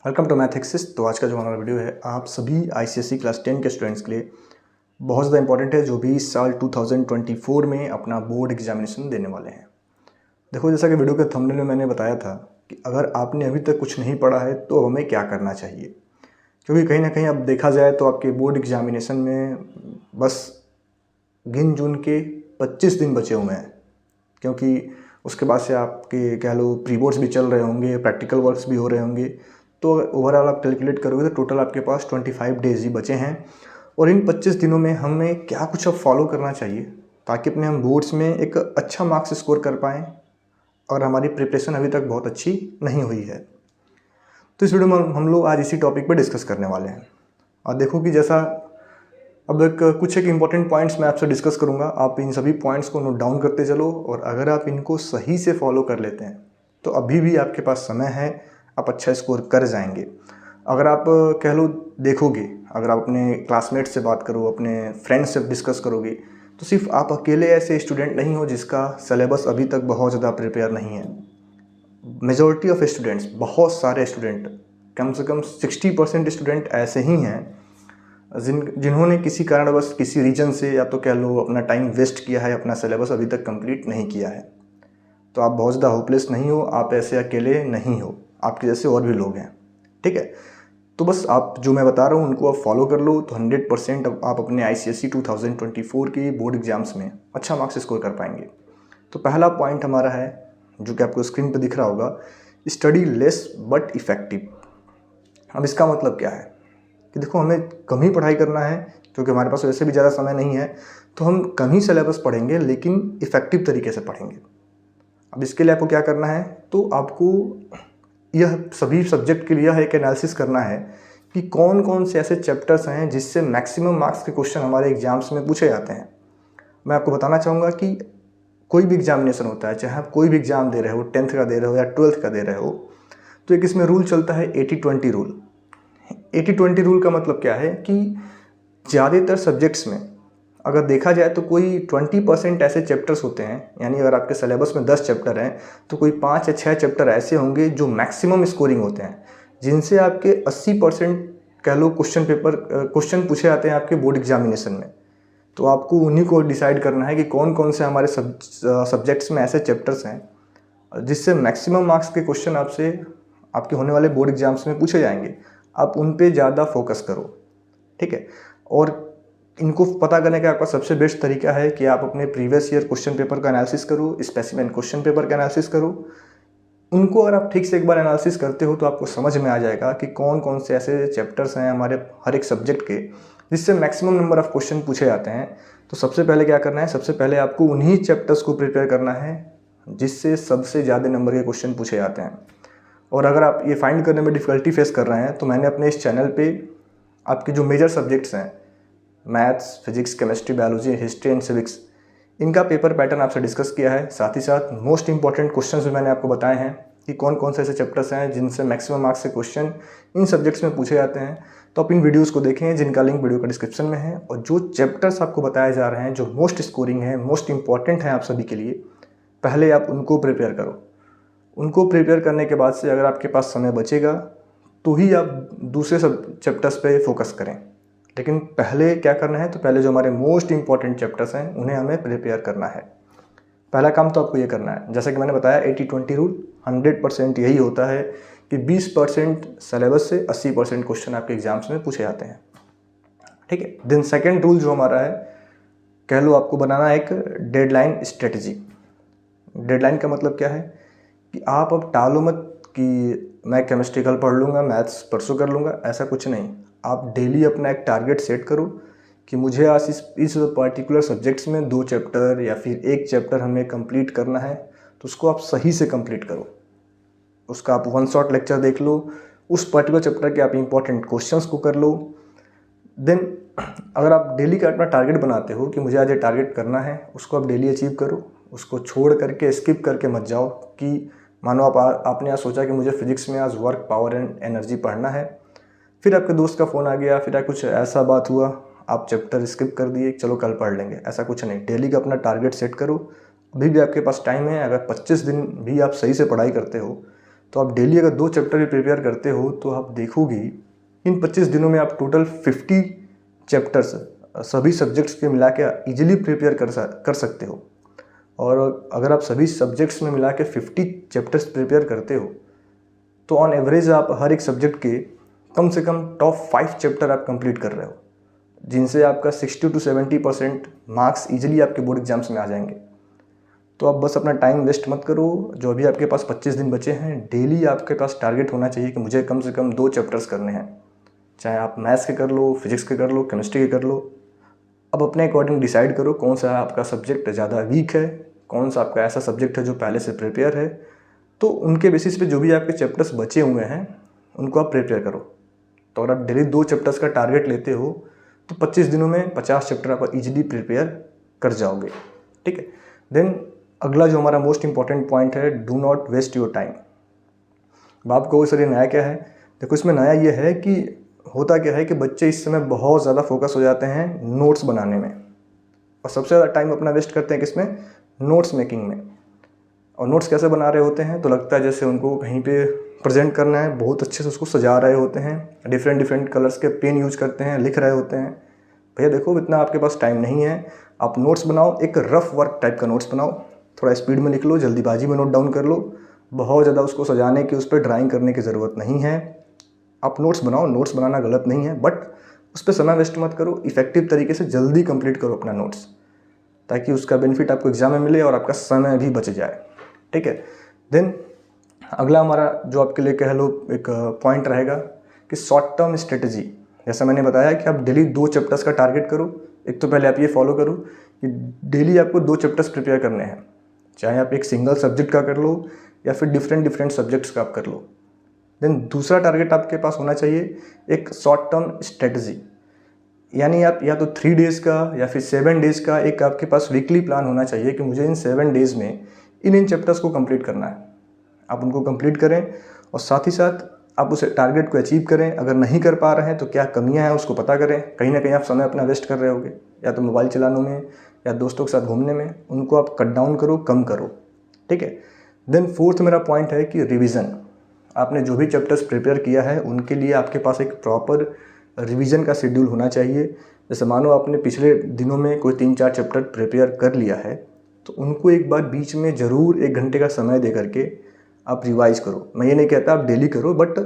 Welcome to math axis. तो आज का जो हमारा वीडियो है आप सभी आईसीएसई क्लास 10 के स्टूडेंट्स के लिए बहुत ज़्यादा इंपॉर्टेंट है, जो भी इस साल 2024 में अपना बोर्ड एग्जामिनेशन देने वाले हैं। देखो, जैसा कि वीडियो के थंबनेल में मैंने बताया था कि अगर आपने अभी तक कुछ नहीं पढ़ा है तो हमें क्या करना चाहिए, क्योंकि कहीं ना कहीं अब देखा जाए तो आपके बोर्ड एग्जामिनेशन में बस गिन जून के 25 दिन बचे हुए हैं, क्योंकि उसके बाद से आपके कह लो प्री बोर्ड्स भी चल रहे होंगे, प्रैक्टिकल वर्क्स भी हो रहे होंगे। तो ओवरऑल आप कैलकुलेट करोगे तो टोटल आपके पास 25 डेज ही बचे हैं। और इन 25 दिनों में हमें क्या कुछ अब फॉलो करना चाहिए ताकि अपने हम बोर्ड्स में एक अच्छा मार्क्स स्कोर कर पाएँ, और हमारी प्रिपरेशन अभी तक बहुत अच्छी नहीं हुई है। तो इस वीडियो में हम लोग आज इसी टॉपिक पर डिस्कस करने वाले हैं। और देखो कि जैसा अब कुछ एक इम्पॉर्टेंट पॉइंट्स मैं आपसे डिस्कस करूंगा, आप इन सभी पॉइंट्स को नोट डाउन करते चलो, और अगर आप इनको सही से फॉलो कर लेते हैं तो अभी भी आपके पास समय है, आप अच्छा स्कोर कर जाएंगे। अगर आप कह लो देखोगे, अगर आप अपने क्लासमेट से बात करो, अपने फ्रेंड्स से डिस्कस करोगे, तो सिर्फ आप अकेले ऐसे स्टूडेंट नहीं हो जिसका सिलेबस अभी तक बहुत ज़्यादा प्रिपेयर नहीं है। मेजॉरिटी ऑफ स्टूडेंट्स, बहुत सारे स्टूडेंट, कम से कम 60% स्टूडेंट ऐसे ही हैं जिन्होंने किसी कारणवश किसी रीजन से या तो कह लो अपना टाइम वेस्ट किया है, अपना सिलेबस अभी तक कंप्लीट नहीं किया है। तो आप बहुत ज़्यादा होपलेस नहीं हो, आप ऐसे अकेले नहीं हो, आपके जैसे और भी लोग हैं। ठीक है, तो बस आप जो मैं बता रहा हूँ उनको आप फॉलो कर लो तो 100% आप अपने आईसीएसई 2024 के बोर्ड एग्जाम्स में अच्छा मार्क्स स्कोर कर पाएंगे। तो पहला पॉइंट हमारा है, जो कि आपको स्क्रीन पर दिख रहा होगा, स्टडी लेस बट इफ़ेक्टिव। अब इसका मतलब क्या है कि देखो, हमें कम ही पढ़ाई करना है क्योंकि हमारे पास वैसे भी ज़्यादा समय नहीं है, तो हम कम ही सिलेबस पढ़ेंगे लेकिन इफ़ेक्टिव तरीके से पढ़ेंगे। अब इसके लिए आपको क्या करना है, तो आपको यह सभी सब्जेक्ट के लिए एक एनालिसिस करना है कि कौन कौन से ऐसे चैप्टर्स हैं जिससे मैक्सिमम मार्क्स के क्वेश्चन हमारे एग्जाम्स में पूछे जाते हैं। मैं आपको बताना चाहूँगा कि कोई भी एग्जामिनेशन होता है, चाहे आप कोई भी एग्ज़ाम दे रहे हो, 10th का दे रहे हो या 12th का दे रहे हो, तो एक इसमें रूल चलता है 80-20 रूल। 80-20 रूल का मतलब क्या है कि ज़्यादातर सब्जेक्ट्स में अगर देखा जाए तो कोई 20% ऐसे चैप्टर्स होते हैं, यानी अगर आपके सिलेबस में 10 चैप्टर हैं तो कोई 5 या 6 चैप्टर ऐसे होंगे जो मैक्सिमम स्कोरिंग होते हैं, जिनसे आपके 80% कह लो क्वेश्चन पूछे जाते हैं आपके बोर्ड एग्जामिनेशन में। तो आपको उन्हीं को डिसाइड करना है कि कौन कौन से हमारे सब्जेक्ट्स में ऐसे चैप्टर्स हैं जिससे मैक्सिमम मार्क्स के क्वेश्चन आपसे आपके होने वाले बोर्ड एग्जाम्स में पूछे जाएंगे। आप उन पे ज़्यादा फोकस करो। ठीक है, और इनको पता करने का आपका सबसे बेस्ट तरीका है कि आप अपने प्रीवियस ईयर क्वेश्चन पेपर का एनालिसिस करो, स्पेसिमेन क्वेश्चन पेपर का एनालिसिस करो। उनको अगर आप ठीक से एक बार एनालिसिस करते हो तो आपको समझ में आ जाएगा कि कौन कौन से ऐसे चैप्टर्स हैं हमारे हर एक सब्जेक्ट के जिससे मैक्सिमम नंबर ऑफ क्वेश्चन पूछे जाते हैं। तो सबसे पहले क्या करना है, सबसे पहले आपको उन्हीं चैप्टर्स को प्रिपेयर करना है जिससे सबसे ज़्यादा नंबर के क्वेश्चन पूछे जाते हैं। और अगर आप ये फाइंड करने में डिफ़िकल्टी फेस कर रहे हैं तो मैंने अपने इस चैनल पे आपके जो मेजर सब्जेक्ट्स हैं, maths, physics, chemistry, biology, history and civics, इनका पेपर पैटर्न आपसे डिस्कस किया है। साथ ही साथ मोस्ट इंपॉर्टेंट क्वेश्चंस भी मैंने आपको बताए हैं कि कौन कौन से ऐसे चैप्टर्स हैं जिनसे मैक्सिमम मार्क्स के क्वेश्चन इन सब्जेक्ट्स में पूछे जाते हैं। तो आप इन वीडियोज़ को देखें जिनका लिंक वीडियो का डिस्क्रिप्शन में है, और जो चैप्टर्स आपको बताए जा रहे हैं जो मोस्ट स्कोरिंग है, मोस्ट इंपॉर्टेंट हैं आप सभी के लिए, पहले आप उनको प्रिपेयर करो। उनको प्रिपेयर करने के बाद से अगर आपके पास समय बचेगा तो ही आप दूसरे सब चैप्टर्स पे फोकस करें। लेकिन पहले क्या करना है, तो पहले जो हमारे मोस्ट इंपॉर्टेंट चैप्टर्स हैं उन्हें हमें प्रिपेयर करना है। पहला काम तो आपको ये करना है, जैसा कि मैंने बताया 80-20 रूल 100% यही होता है कि 20% सिलेबस से 80% क्वेश्चन आपके एग्जाम्स में पूछे जाते हैं। ठीक है, देन सेकेंड रूल जो हमारा है, कह लो आपको बनाना है एक डेडलाइन स्ट्रेटजी। डेडलाइन का मतलब क्या है कि आप अब टालो मत कि मैं केमिस्ट्री कल पढ़ लूँगा, मैथ्स परसों कर लूँगा, ऐसा कुछ नहीं। आप डेली अपना एक टारगेट सेट करो कि मुझे आज इस पर्टिकुलर सब्जेक्ट्स में 2 चैप्टर या फिर 1 चैप्टर हमें कंप्लीट करना है, तो उसको आप सही से कंप्लीट करो। उसका आप वन शॉट लेक्चर देख लो, उस पर्टिकुलर चैप्टर के आप इंपॉर्टेंट क्वेश्चंस को कर लो। देन अगर आप डेली का अपना टारगेट बनाते हो कि मुझे आज ये टारगेट करना है, उसको आप डेली अचीव करो। उसको छोड़ करके, स्किप करके मत जाओ कि मानो आपने आज सोचा कि मुझे फिजिक्स में आज वर्क, पावर एंड एनर्जी पढ़ना है, फिर आपके दोस्त का फ़ोन आ गया, फिर कुछ ऐसा बात हुआ, आप चैप्टर स्किप कर दिए, चलो कल पढ़ लेंगे, ऐसा कुछ नहीं। डेली का अपना टारगेट सेट करो। अभी भी आपके पास टाइम है। अगर 25 दिन भी आप सही से पढ़ाई करते हो तो आप डेली अगर 2 चैप्टर भी प्रिपेयर करते हो तो आप देखोगे इन 25 दिनों में आप टोटल 50 चैप्टर्स सभी सब्जेक्ट्स के मिला के ईजिली प्रिपेयर कर सकते हो। और अगर आप सभी सब्जेक्ट्स में मिला के 50 चैप्टर्स प्रिपेयर करते हो तो ऑन एवरेज आप हर एक सब्जेक्ट के कम से कम टॉप 5 चैप्टर आप कंप्लीट कर रहे हो, जिनसे आपका 60 to 70% मार्क्स ईजिली आपके बोर्ड एग्जाम्स में आ जाएंगे। तो आप बस अपना टाइम वेस्ट मत करो। जो अभी आपके पास 25 दिन बचे हैं, डेली आपके पास टारगेट होना चाहिए कि मुझे कम से कम 2 चैप्टर्स करने हैं, चाहे आप मैथ्स के कर लो, फिजिक्स के कर लो, केमिस्ट्री के कर लो। अब अपने अकॉर्डिंग डिसाइड करो कौन सा आपका सब्जेक्ट ज़्यादा वीक है, कौन सा आपका ऐसा सब्जेक्ट है जो पहले से प्रिपेयर है। तो उनके बेसिस पे जो भी आपके चैप्टर्स बचे हुए हैं उनको आप प्रिपेयर करो। तो अगर आप डेली 2 चैप्टर्स का टारगेट लेते हो तो 25 दिनों में 50 चैप्टर आप इजीली प्रिपेयर कर जाओगे। ठीक है। देन अगला जो हमारा मोस्ट इंपॉर्टेंट पॉइंट है, do not waste your time. अब आप कहोगे सर ये नया क्या है? देखो इसमें नया ये है कि होता क्या है कि बच्चे इस समय बहुत ज़्यादा फोकस हो जाते हैं नोट्स बनाने में, और सबसे ज़्यादा टाइम अपना वेस्ट करते हैं किसमें? नोट्स मेकिंग में। और नोट्स कैसे बना रहे होते हैं? तो लगता है जैसे उनको कहीं पे प्रेजेंट करना है, बहुत अच्छे से उसको सजा रहे होते हैं, डिफरेंट कलर्स के पेन यूज करते हैं, लिख रहे होते हैं। भैया देखो इतना आपके पास टाइम नहीं है। आप नोट्स बनाओ, एक रफ वर्क टाइप का नोट्स बनाओ, थोड़ा स्पीड में लिख लो, जल्दीबाजी में नोट डाउन कर लो। बहुत ज़्यादा उसको सजाने की, उस पर ड्राइंग करने की ज़रूरत नहीं है। आप नोट्स बनाओ, नोट्स बनाना गलत नहीं है, बट उस पर समय वेस्ट मत करो। इफेक्टिव तरीके से जल्दी कंप्लीट करो अपना नोट्स, ताकि उसका बेनिफिट आपको एग्जाम में मिले और आपका समय भी बच जाए। ठीक है। देन अगला हमारा जो आपके लिए कह लो एक पॉइंट रहेगा कि शॉर्ट टर्म स्ट्रेटजी। जैसा मैंने बताया कि आप डेली 2 चैप्टर्स का टारगेट करो। एक तो पहले आप ये फॉलो करो कि डेली आपको 2 चैप्टर्स प्रिपेयर करने हैं, चाहे आप एक सिंगल सब्जेक्ट का कर लो या फिर डिफरेंट सब्जेक्ट्स का आप कर लो। देन दूसरा टारगेट आपके पास होना चाहिए एक शॉर्ट टर्म स्ट्रेटजी, यानी आप या तो 3 डेज़ का या फिर 7 डेज़ का एक आपके पास वीकली प्लान होना चाहिए कि मुझे इन 7 डेज़ में इन चैप्टर्स को कंप्लीट करना है। आप उनको कंप्लीट करें और साथ ही साथ आप उस टारगेट को अचीव करें। अगर नहीं कर पा रहे हैं तो क्या कमियां हैं उसको पता करें। कहीं ना कहीं आप समय अपना वेस्ट कर रहे होगे, या तो मोबाइल चलाने में या दोस्तों के साथ घूमने में, उनको आप कट डाउन करो, कम करो। ठीक है। देन फोर्थ मेरा पॉइंट है कि रिविज़न। आपने जो भी चैप्टर्स प्रिपेयर किया है उनके लिए आपके पास एक प्रॉपर रिवीजन का शेड्यूल होना चाहिए। जैसे मानो आपने पिछले दिनों में कोई 3-4 चैप्टर प्रिपेयर कर लिया है तो उनको एक बार बीच में ज़रूर 1 घंटे का समय दे करके आप रिवाइज करो। मैं ये नहीं कहता आप डेली करो, बट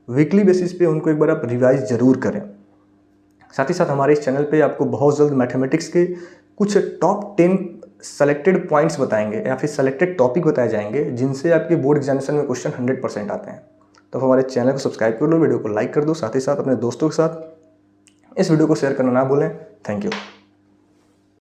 वीकली बेसिस पे उनको एक बार आप रिवाइज ज़रूर करें। साथ ही साथ हमारे इस चैनल पे आपको बहुत जल्द मैथमेटिक्स के कुछ टॉप 10 सेलेक्टेड पॉइंट्स बताएंगे या फिर सेलेक्टेड टॉपिक बताए जाएंगे जिनसे आपके बोर्ड एग्जामिनेशन में क्वेश्चन 100% आते हैं। तो हमारे चैनल को सब्सक्राइब कर लो, वीडियो को लाइक कर दो, साथ ही साथ अपने दोस्तों के साथ इस वीडियो को शेयर करना ना भूलें। Thank you.